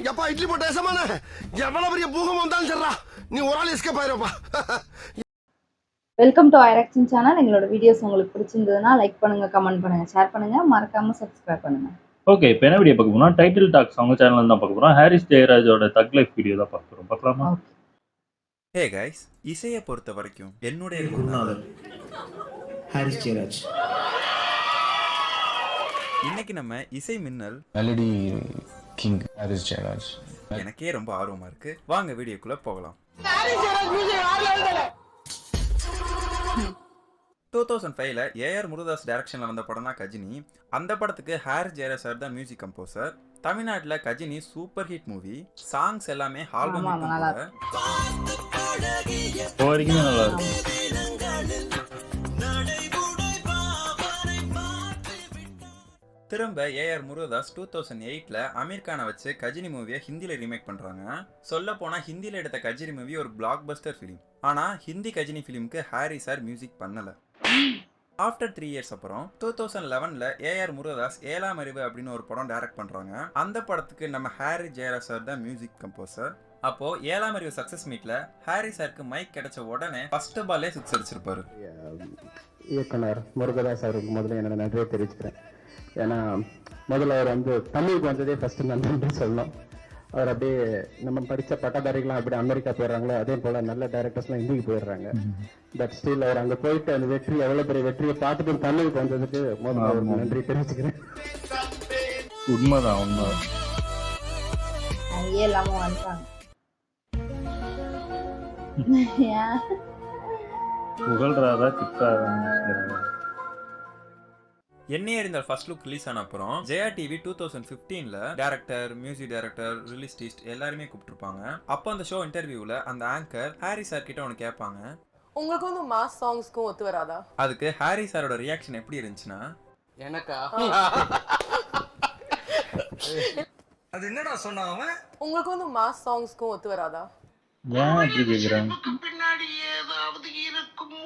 எப்பா இட்லி போட்ட ஏசமான எவ்வளவு பெரிய பூகம் வந்தாலும் சரிடா நீ ஒரு ஆள் எஸ்கேப் ஆயிருப்பா. வெல்கம் டு ஐராக்ஷன் சேனல். எங்களோட வீடியோஸ் உங்களுக்கு பிடிச்சிருந்ததுன்னா லைக் பண்ணுங்க, கமெண்ட் பண்ணுங்க, ஷேர் பண்ணுங்க, மறக்காம சப்ஸ்கிரைப் பண்ணுங்க. ஓகே, இப்போ என்ன வீடியோ பார்க்க போறோம்? டைட்டில் டாக்ஸ் அவங்க சேனல்ல தான் பார்க்க போறோம். ஹாரிஸ் ஜெயராஜோட தக் லைஃப் வீடியோ தான் பார்க்க போறோம். பார்க்கலாமா? ஹே கைஸ், இசையை பொறுத்த வரைக்கும் என்னுடைய குருநாதர் ஹாரிஸ் ஜெயராஜ். இன்னைக்கு நம்ம இசை மின்னல் மெலடி கிங் ஹாரிஸ் ஜெயராஜ். எனக்கே ரொம்ப ஆர்வமா இருக்கு. வாங்க வீடியோக்குள்ள போகலாம். 2005ல ஏஆர் முருகதாஸ் டைரக்ஷன்ல வந்த படம் தான் கஜினி. அந்த படத்துக்கு ஹாரிஸ் ஜெயராஜ் சார் தான் மியூசிக் கம்போசர். தமிழ்நாட்டில் Ghajini super hit movie. Songs எல்லாமே ஆல்பம் நல்லா இருக்கும். திரும்ப ஏஆர் முருகதாஸ் 2008ல அமீர் கானை வச்சு கஜினி மூவியை ஹிந்தியில ரீமேக் பண்றாங்க. சொல்ல போனா ஹிந்தியில எடுத்த கஜினி மூவி ஒரு பிளாக் பஸ்டர் ஃபிலிம். ஆனா ஹிந்தி கஜினி ஃபிலிமுக்கு ஹாரிஸ் சார் மியூசிக் பண்ணல. ஆஃப்டர் 3 இயர்ஸ் அப்புறம் 2011ல ஏஆர் முருகதாஸ் ஏழாம் அறிவு அப்படின்னு ஒரு படம் டைரக்ட் பண்றாங்க. அந்த படத்துக்கு நம்ம ஹாரிஸ் ஜெயராஜ் சார் தான் மியூசிக் கம்போசர். அப்போ ஏழாம் அறிவு சக்சஸ் மீட்ல ஹாரிஸ் சாருக்கு மைக் கிடைச்ச உடனே ஃபர்ஸ்ட் பாலே 6 அடிச்சிருப்பாரு. இயக்குனர் முருகதாஸ் அவருக்கு முதல்ல என்னோட நன்றியை தெரிவிச்சுக்கிறேன். ஏன்னா முதல்ல அவர் தமிழுக்கு வந்ததே ஃபர்ஸ்ட் நன்றி சொல்லணும். அவர் அப்படியே நம்ம படித்த பட்டதாரிகளாம் அப்படி அமெரிக்கா போயிடுறாங்களோ அதே போல நல்ல டைரக்டர்ஸ்லாம் இந்திக்கு போயிடுறாங்க. பட் ஸ்டில் அவர் அங்கே போயிட்டு அந்த வெற்றி எவ்வளோ பெரிய வெற்றியை பார்த்துட்டு தமிழுக்கு வந்ததுக்கு முதல்ல அவருக்கு நன்றி தெரிவிச்சுக்கிறேன். உண்மைதான், உண்மை. எல்லாமே வந்துட்டாங்க. புகழ்றாரா திட்டாரா? என்னை அறிந்தால் ஃபர்ஸ்ட் லுக் ரிலீஸ் ஆன அப்புறம் ஜெயா டிவி 2015ல டைரக்டர், மியூசிக் டைரக்டர், ரிலீஸ்டிஸ்ட் எல்லாருமே கூப்பிட்டுருப்பாங்க. அப்போ அந்த ஷோ இன்டர்வியூல அந்த ஆங்கர் ஹாரிஸ் சார் கிட்ட ஒன்று கேட்பாங்க, உங்களுக்கு மாஸ் சாங்ஸ்க்கும் ஒத்து வராதா? அதுக்கு ஹாரிஸ் சாரோட ரியாக்ஷன் எப்படி இருந்துச்சுன்னா, எனக்கா அது என்னடா சொன்னாங்க, உங்களுக்கு மாஸ் சாங்ஸ்க்கும் ஒத்து வராதா? ஏன் அப்படி கேக்குறாங்க? பின்னாடி ஏதாவது இருக்குமோ?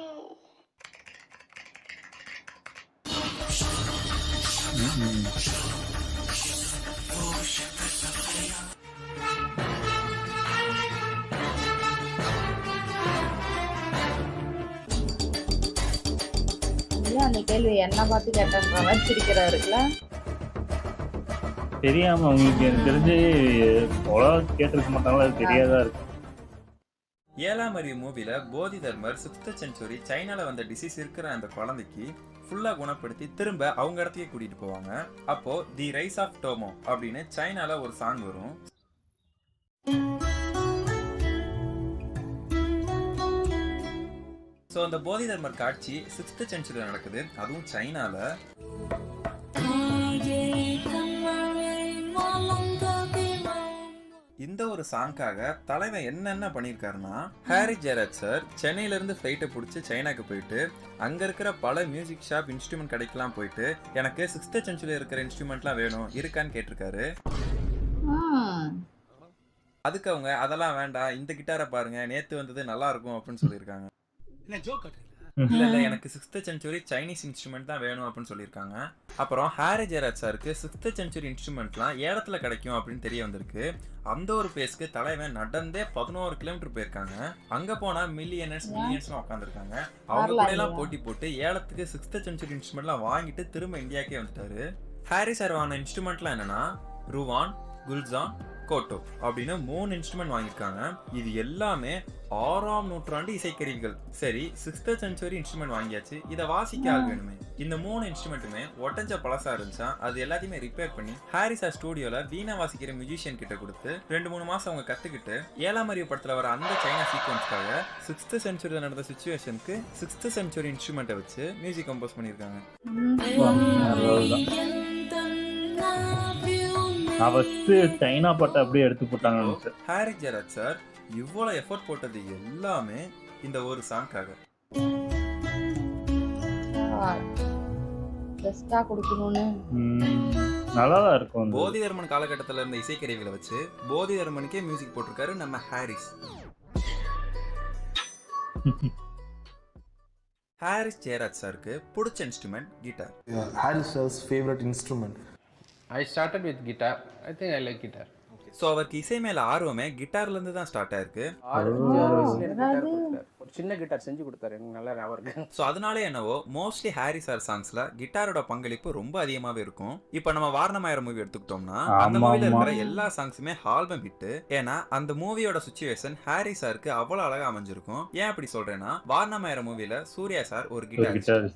அந்த கேள்வி என்ன பார்த்து கேட்டன்ற மாதிரி சிரிக்கிறாருக்குல. தெரியாம அவங்களுக்கு எனக்கு தெரிஞ்சு கேட்டிருக்க மாட்டாங்களா, அது தெரியாதா இருக்கு. ஏழாம் அறிவு மூவில போதி தர்மர் 6th செஞ்சுரி சைனால வந்த டிசீஸ் இருக்கிற அந்த குழந்தைக்கு ஃபுல்லா குணப்படுத்தி திரும்ப அவங்க இடத்துக்கே கூட்டிட்டு போவாங்க. அப்போ தி ரைஸ் ஆஃப் டோமோ அப்படின்னு சைனால ஒரு சாங் வரும். ஸோ அந்த போதி தர்மர் காட்சி 6th செஞ்சுரியில் நடக்குது, அதுவும் சைனால. இந்த ஒரு சாங்காக தலைவன் என்னென்ன பண்ணியிருக்காருன்னா, ஹாரிஸ் ஜெயராஜ் சார் சென்னையில இருந்து ஃப்ளைட்டை பிடிச்சி சைனாக்கு போயிட்டு அங்க இருக்கிற பல மியூசிக் ஷாப், இன்ஸ்ட்ருமெண்ட் கடைக்கெல்லாம் போயிட்டு எனக்கு 6th செஞ்சுரியில் இருக்கிற இன்ஸ்ட்ருமெண்ட்லாம் வேணும் இருக்கான்னு கேட்டிருக்காரு. அதுக்கு அவங்க அதெல்லாம் வேண்டாம், இந்த கிட்டாரை பாருங்க, நேத்து வந்தது நல்லா இருக்கும் அப்படின்னு சொல்லியிருக்காங்க. இல்ல இல்ல, எனக்கு 6th செஞ்சுரி சைனீஸ் இன்ஸ்ட்ருமெண்ட் தான் வேணும் அப்படின்னு சொல்லியிருக்காங்க. அப்புறம் ஹாரிஸ் ஜெயராஜ் சாருக்கு 6th செஞ்சுரி இன்ஸ்ட்ருமெண்ட்லாம் ஏலத்துல கிடைக்கும் அப்படின்னு தெரிய வந்திருக்கு. அந்த ஒரு பிளேஸ்க்கு தலைவன் நடந்தே 11 கிலோமீட்டர் போயிருக்காங்க. அங்க போனா மில்லியன்ஸ்லாம் உட்காந்துருக்காங்க. அவங்க கூட எல்லாம் போட்டி போட்டு ஏலத்துக்கு 6th செஞ்சுரி இன்ஸ்ட்ருமெண்ட்லாம் வாங்கிட்டு திரும்ப இந்தியாக்கே வந்துட்டாரு. ஹாரிஸ் சார் வாங்கின இன்ஸ்ட்ருமெண்ட்லாம் என்னன்னா ருவான், குல்ஜான், கோட்டோ அப்படின்னு 3 இன்ஸ்ட்ருமெண்ட் வாங்கியிருக்காங்க. இது எல்லாமே 6ஆம் நூற்றாண்டு இசைக்கருவிகள். சரி, 6th செஞ்சுரி இன்ஸ்ட்ருமெண்ட் வாங்கியாச்சு, இதை வாசிக்க ஆள் வேணுமே. இந்த 3 இன்ஸ்ட்ருமெண்ட்டுமே ஒட்டஞ்ச பழசா இருந்துச்சா, அது எல்லாத்தையுமே ரிப்பேர் பண்ணி ஹாரிஸ் சார் ஸ்டூடியோல வீணா வாசிக்கிற மியூசிஷியன் கிட்ட கொடுத்து 2-3 மாசம் அவங்க கத்துக்கிட்டு ஏழாம் அறிவு படத்துல வர அந்த சைனா சீக்வன்ஸ்க்காக 6th செஞ்சுரியில் நடந்த சிச்சுவேஷனுக்கு 6th செஞ்சுரி இன்ஸ்ட்ருமெண்ட்டை வச்சு மியூசிக் கம்போஸ் பண்ணியிருக்காங்க. சைனா பாட்டை அப்படியே எடுத்து போட்டாங்க. ஹாரிஸ் ஜெயராஜ் சார் இவ்வளவு எஃபோர்ட் போட்டது எல்லாமே இந்த ஒரு சாங்காக. நல்லாதான் இருக்கும். போதி தர்மன் காலகட்டத்தில் இருந்த இசைக்கருவிகளை வச்சு போதி தர்மனுக்கே மியூசிக் போட்டிருக்காரு நம்ம ஹாரிஸ். ஹாரிஸ் ஜெயராஜ் சாருக்கு பிடிச்ச instrument guitar. Haris sir's favorite instrument. I started with guitar. I think I like guitar. So அவருக்கு இசை மேல ஆர்வமே கிட்டார்ல இருந்து தான் ஸ்டார்ட் ஆயிருக்கு. 6 வயசுல எனக்கு கிட்டார் கொடுத்தாரு. ஒரு சின்ன கிட்டார் செஞ்சு கொடுத்தாரு, எனக்கு நல்லா ஞாபகம் இருக்கு. ஸோ அதனால என்னவோ மோஸ்ட்லி ஹாரி சார் சாங்ஸ்ல கிட்டாரோட பங்களிப்பு ரொம்ப அதிகமாவே இருக்கும். இப்போ நம்ம வாரணமாயிரம் மூவி எடுத்துக்கிட்டோம்னா அந்த மூவில இருக்கிற எல்லா சாங்ஸுமே ஆல்பம் ஹிட். ஏன்னா அந்த மூவியோட சுச்சுவேஷன் ஹாரி சாருக்கு அவ்வளவு அழகா அமைஞ்சிருக்கும். ஏன் அப்படி சொல்றேன்னா வாரணமாயிரம் மூவில சூர்யா சார் ஒரு கிட்டார்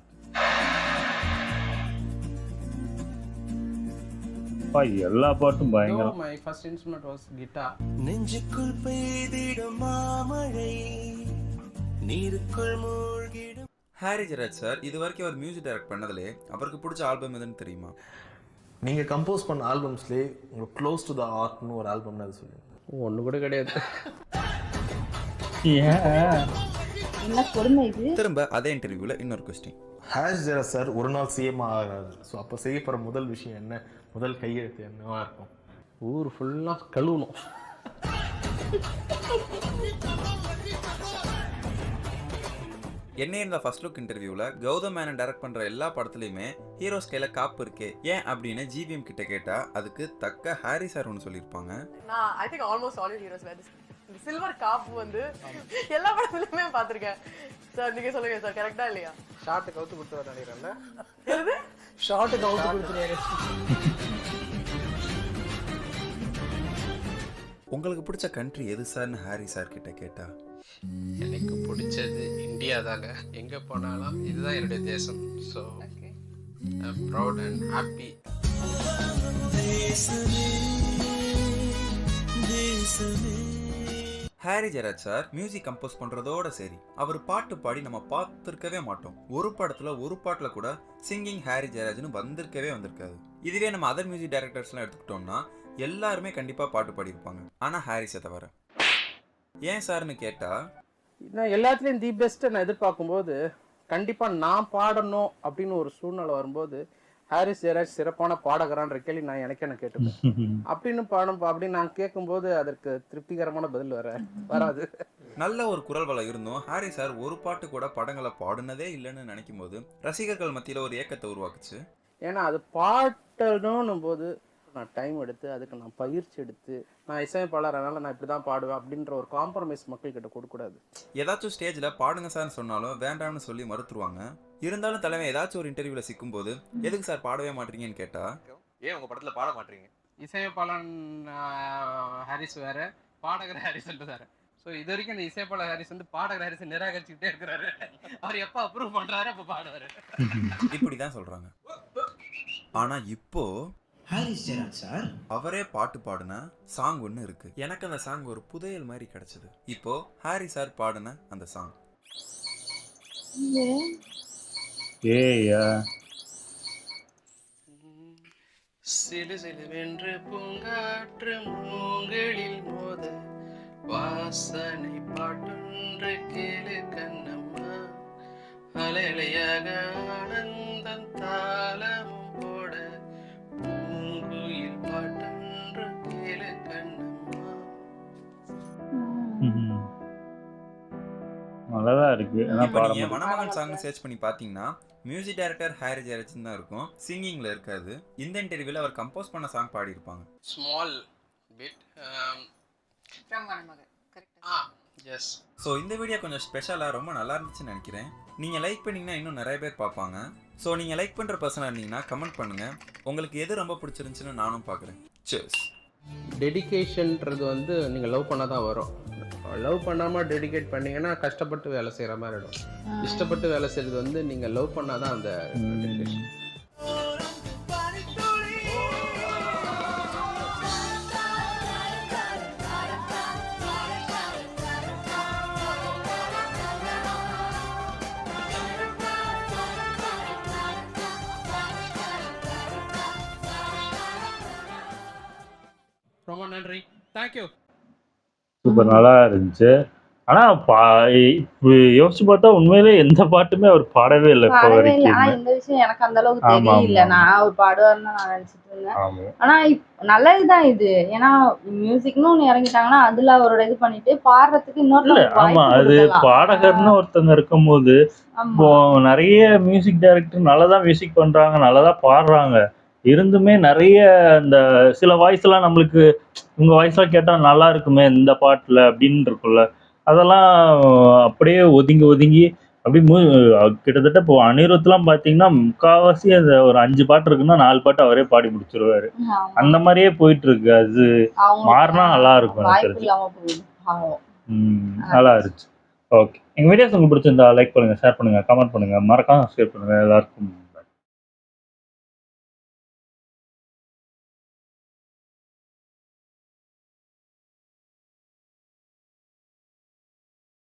எல்லா பாட்டும் பயங்கரம். My first instrument was guitar. நெஞ்சுக்குள் பெய்திடும் மாமழை நீருக்குள் மூழ்கிடும். ஹாரி ஜெயராஜ் சார் இது வரைக்கும் அவர் மியூசிக் டைரக்ட் பண்ணதுலே அவருக்கு பிடிச்ச ஆல்பம் எதுன்னு தெரியுமா? நீங்க கம்போஸ் பண்ண ஆல்பம்ஸ்லயே உங்களுக்கு க்ளோஸ் டு த ஆர்ட்னு ஒரு ஆல்பம்னு அது சொல்லுங்க. ஒண்ணு கூட கிடையாது. என்ன கொடுமை இது. திரும்ப அதே இன்டர்வியூல இன்னொரு கொஸ்டின். ஹாரிஸ் ஜெயராஜ் சார் ஒரு நாள் சிஎம் ஆகிறாரு. ஸோ அப்போ செய்ய போகிற முதல் விஷயம் என்ன, முதல் கையெழுத்து என்னவா இருக்கும்? ஊர் ஃபுல்லா கழுவணும். என்ன இந்த ஃபர்ஸ்ட் லுக் இன்டர்வியூல கௌதம் மேனன் டைரக்ட் பண்ற எல்லா படத்துலயுமே ஹீரோஸ் கையில காப்பு இருக்கே ஏன் அப்படின்னு ஜிவிஎம் கிட்ட கேட்டா அதுக்கு தக்க ஹாரி சார் ஒன்று சொல்லியிருப்பாங்க. நான் I think almost all heroes were silver cop வந்து எல்லா படத்துலயுமே பாத்திருக்கேன். சார் நீங்க சொல்லுங்க சார், கரெக்டா இல்லையா? ஷார்ட் கவுத்து கொடுத்து வர நினைக்கிறேன்ல. எது ஷார்ட் கவுத்து கொடுத்துறாரு. உங்களுக்கு பிடிச்ச கண்ட்ரி எது சார்னு ஹாரி சார் கிட்ட கேட்டா எனக்கு பிடிச்சது இந்தியா தாங்க. எங்கே போனாலும் இதுதான் என்னுடைய தேசம். So I'm proud and happy. Harris Jayaraj sir music compose பண்றதோட சரி அவர் பாட்டு பாடி நம்ம பார்த்துருக்கவே மாட்டோம். ஒரு பாட்டுல கூட சிங்கிங் ஹாரி ஜெயராஜ்னு வந்திருக்காது. இதுவே நம்ம அதர் மியூசிக் டைரக்டர்ஸ்லாம் எடுத்துக்கிட்டோம்னா எல்லாருமே கண்டிப்பா பாட்டு பாடியிருப்பாங்க. ஆனா ஹாரிஸை தவிர. ஏன் சார்னு கேட்டா நான் எல்லாத்துலேயும் தி பெஸ்ட்டை நான் எதிர்பார்க்கும்போது கண்டிப்பாக நான் பாடணும் அப்படின்னு ஒரு சூழ்நிலை வரும்போது ஹாரிஸ் ஜெயராஜ் சிறப்பான பாடகரான்ற கேள்வி நான் எனக்கே கேட்டுப்பேன். அப்படின்னு நான் கேட்கும்போது அதற்கு திருப்திகரமான பதில் வராது. நல்ல ஒரு குரல் வளம் இருந்தும் ஹாரி சார் ஒரு பாட்டு கூட படங்களை பாடுனதே இல்லைன்னு நினைக்கும் போது ரசிகர்கள் மத்தியில் ஒரு ஏக்கத்தை உருவாக்குச்சு. ஏன்னா அது பாட்டணும் போது நான் டைம் எடுத்து அதுக்கு நான் பயிற்சி எடுத்து நான் இசையமைப்பாளர் அதனால நான் இப்படி தான் பாடுவேன் அப்படின்ற ஒரு காம்ப்ரமைஸ் மக்கள்கிட்ட கொடுக்கூடாது. ஏதாச்சும் ஸ்டேஜில் பாடுங்க சார்னு சொன்னாலும் வேண்டாம்னு சொல்லி மறுத்துருவாங்க. இருந்தாலும் தலைமை ஏதாச்சும் ஒரு இன்டர்வியூவில் சிக்கும் போது எதுக்கு சார் பாடவே மாட்டீங்கன்னு கேட்டா ஏன் உங்க படத்துல பாட மாட்டீங்க? இசையமைப்பாளன் ஹாரிஸ் வேற, பாடகர் ஹாரிஸ் வேற. ஸோ இது வரைக்கும் இந்த இசையமைப்பாளர் ஹாரிஸ் வந்து பாடகர் ஹாரிஸ் நிராகரிச்சுக்கிட்டே இருக்கிறாரு. அவர் எப்போ அப்ரூவ் பண்றாரு அப்போ பாடுவாரு. இப்படிதான் சொல்றாங்க. ஆனா இப்போ ஹாரிஸ் ஜெயராஜ் சார் அவரே பாட்டு பாடுன சாங் ஒன்று இருக்கு. எனக்கு அந்த சாங் ஒரு புதையல் மாதிரி கிடைச்சது. இப்போ ஹாரி சார் பாடுன அந்த சாங் சிலு சிலுவென்று பூங்காற்று மூங்களில் மோத வாசனை பாட்டொன்று கேளு கண்ணம்மா அலையலையாக ஆனந்தம் தாளமும் போட பூங்குயில் பாட்டொன்று கேளு கண்ணம்மா. நல்லாதான் இருக்கு. இப்போ நீங்க மணமகன் சாங் சர்ச் பண்ணி பாத்தீங்கன்னா மியூசிக் டைரக்டர் ஹாரி ஜெயராஜ் தான் இருக்கும், சிங்கிங்ல இருக்காது. இந்த இன்டர்வியூல அவர் கம்போஸ் பண்ண சாங் பாடி இருப்பாங்க. Small bits. ஸோ இந்த வீடியோ கொஞ்சம் ஸ்பெஷலாக ரொம்ப நல்லா இருந்துச்சுன்னு நினைக்கிறேன். நீங்கள் லைக் பண்ணிங்கன்னா இன்னும் நிறைய பேர் பார்ப்பாங்க. ஸோ நீங்கள் லைக் பண்ணுற பர்சனாக இருந்தீங்கன்னா கமெண்ட் பண்ணுங்கள். உங்களுக்கு எது ரொம்ப பிடிச்சிருந்துச்சுன்னு நானும் பார்க்குறேன். செஸ். டெடிகேஷன்ன்றது வந்து நீங்கள் லவ் பண்ணால் தான் வரும். லவ் பண்ணாமல் டெடிகேட் பண்ணீங்கன்னா கஷ்டப்பட்டு வேலை செய்கிற மாதிரி இருக்கும். இஷ்டப்பட்டு வேலை செய்கிறது வந்து நீங்கள் லவ் பண்ணால் தான் அந்த டெடிகேஷன். ரொம்ப நன்றி, தேங்க்யூ. சூப்பர், நல்லா இருந்துச்சு. ஆனா யோசிச்சு பார்த்தா உண்மையிலே எந்த பாட்டுமே அவர் பாடவே இல்லை இப்போ வரைக்கும். ஆனா இந்த விஷயம் எனக்கு அந்த அளவுக்கு தெரியல. நான் அவர் பாடுவார்னு நான் நினைச்சிட்டு இருந்தேன். ஆனா நல்லதுதான் இது. ஏன்னா மியூசிக்னு ஒண்ணு இறங்கிட்டாங்கன்னா அதுல அவரோட இது பண்ணிட்டு பாடுறதுக்கு இன்னொரு. ஆமா, அது பாடகர்னு ஒருத்தங்க இருக்கும் போது இப்போ நிறைய மியூசிக் டைரக்டர் நல்லதான் மியூசிக் பண்றாங்க, நல்லதான் பாடுறாங்க. இருந்துமே நிறைய இந்த சில வாய்ஸ் எல்லாம் நம்மளுக்கு இவங்க வாய்ஸாக கேட்டால் நல்லா இருக்குமே இந்த பாட்டில் அப்படின்னு இருக்குல்ல, அதெல்லாம் அப்படியே ஒதுங்கி அப்படி கிட்டத்தட்ட இப்போ அனிருத்லாம் பார்த்தீங்கன்னா முக்கால்வாசி அந்த ஒரு 5 பாட்டு இருக்குன்னா 4 பாட்டு அவரே பாடி முடிச்சிருவாரு. ஆமா. அந்த மாதிரியே போயிட்டு இருக்கு. அது அவங்க மாறினா நல்லா இருக்கும் எனக்கு வாய்ப்பு தெரிஞ்சு. இல்லாம போகுது பாவம். நல்லா இருந்துச்சு. ஓகே, எங்கள் வீடியோஸ் உங்களுக்கு பிடிச்சிருந்தா லைக் பண்ணுங்கள், ஷேர் பண்ணுங்கள், கமெண்ட் பண்ணுங்கள், மறக்காம சப்ஸ்கிரைப் பண்ணுங்கள். எல்லாருக்கும்